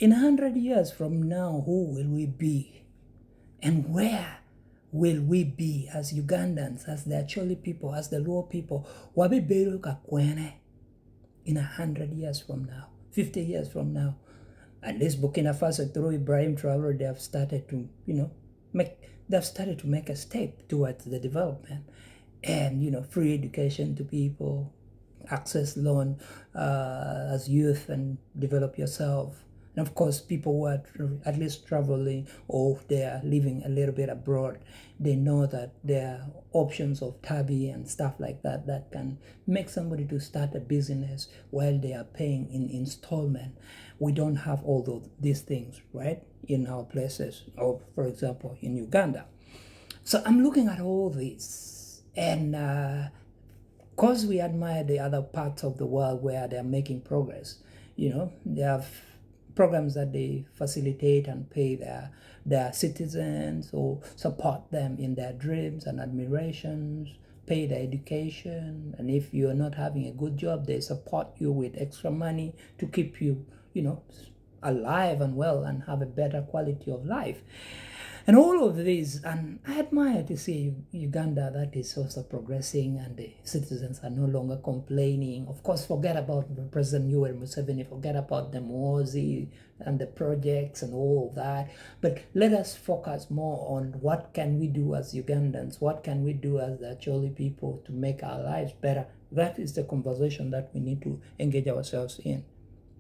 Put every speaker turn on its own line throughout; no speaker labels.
In 100 years from now, who will we be? And where will we be as Ugandans, as the Acholi people, as the Luo people? Wabi Belu Kakwene in 100 years from now, 50 years from now. At least Burkina Faso, through Ibrahim Traore, they have started to, make a step towards the development. And, free education to people, access loan as youth and develop yourself. And of course, people who are at least traveling or they are living a little bit abroad, they know that there are options of Tabi and stuff like that that can make somebody to start a business while they are paying in installment. We don't have all these things, right, in our places, or for example, in Uganda. So I'm looking at all this, and because we admire the other parts of the world where they're making progress, they have programs that they facilitate and pay their citizens or support them in their dreams and admirations, pay their education, and if you're not having a good job, they support you with extra money to keep you, alive and well and have a better quality of life. And all of these, and I admire to see Uganda that is also progressing and the citizens are no longer complaining. Of course, forget about President Yoweri Museveni, forget about the Mozi and the projects and all of that. But let us focus more on what can we do as Ugandans, what can we do as the Acholi people to make our lives better. That is the conversation that we need to engage ourselves in.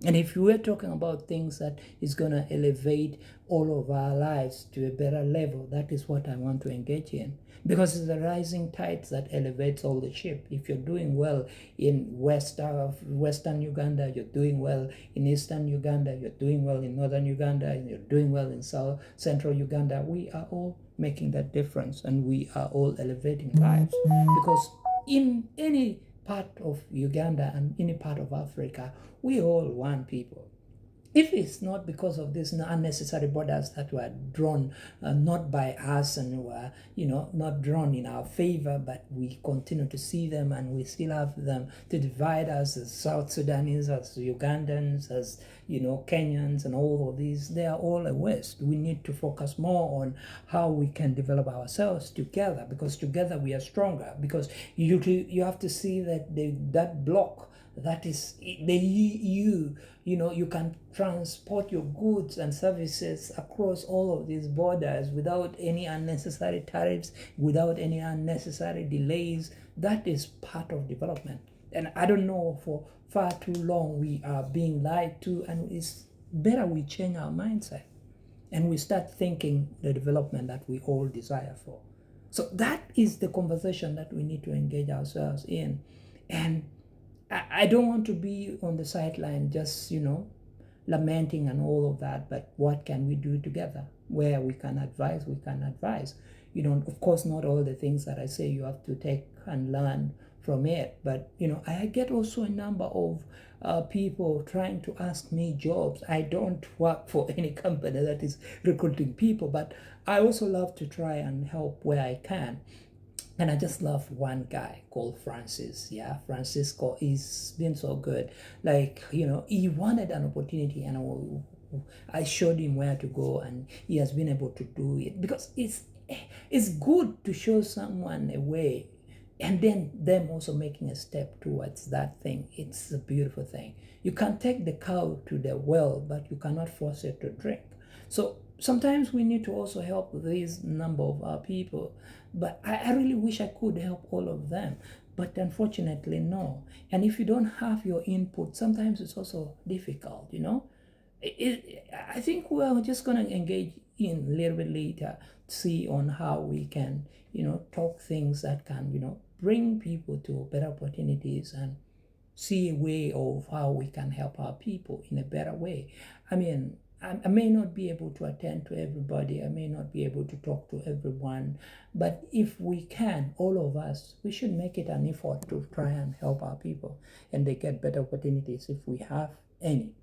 And if we're talking about things that is going to elevate all of our lives to a better level, that is what I want to engage in. Because it's the rising tides that elevates all the ship. If you're doing well in Western Uganda, you're doing well in Eastern Uganda, you're doing well in Northern Uganda, and you're doing well in Central Uganda, we are all making that difference and we are all elevating lives. Because in any part of Uganda and any part of Africa, we all one people. If it's not because of these unnecessary borders that were drawn not by us and were, not drawn in our favor, but we continue to see them and we still have them to divide us as South Sudanese, as Ugandans, as, Kenyans and all of these, they are all a waste. We need to focus more on how we can develop ourselves together, because together we are stronger. Because you have to see that that block, that is the EU, you can transport your goods and services across all of these borders without any unnecessary tariffs, without any unnecessary delays. That is part of development. And I don't know, for far too long we are being lied to, and it's better we change our mindset and we start thinking the development that we all desire for. So that is the conversation that we need to engage ourselves in. And I don't want to be on the sideline just, lamenting and all of that, but what can we do together? Where we can advise, we can advise. Of course, not all the things that I say you have to take and learn from it, but, I get also a number of people trying to ask me jobs. I don't work for any company that is recruiting people, but I also love to try and help where I can. And I just love one guy called Francis. Yeah, Francisco is been so good. Like, he wanted an opportunity and I showed him where to go and he has been able to do it. Because it's good to show someone a way and then them also making a step towards that thing. It's a beautiful thing. You can take the cow to the well, but you cannot force it to drink. So sometimes we need to also help this number of our people. But I really wish I could help all of them. But unfortunately, no. And if you don't have your input, sometimes it's also difficult, I think we're just going to engage in a little bit later, see on how we can, talk things that can, bring people to better opportunities and see a way of how we can help our people in a better way. I mean, I may not be able to attend to everybody. I may not be able to talk to everyone. But if we can, all of us, we should make it an effort to try and help our people and they get better opportunities if we have any.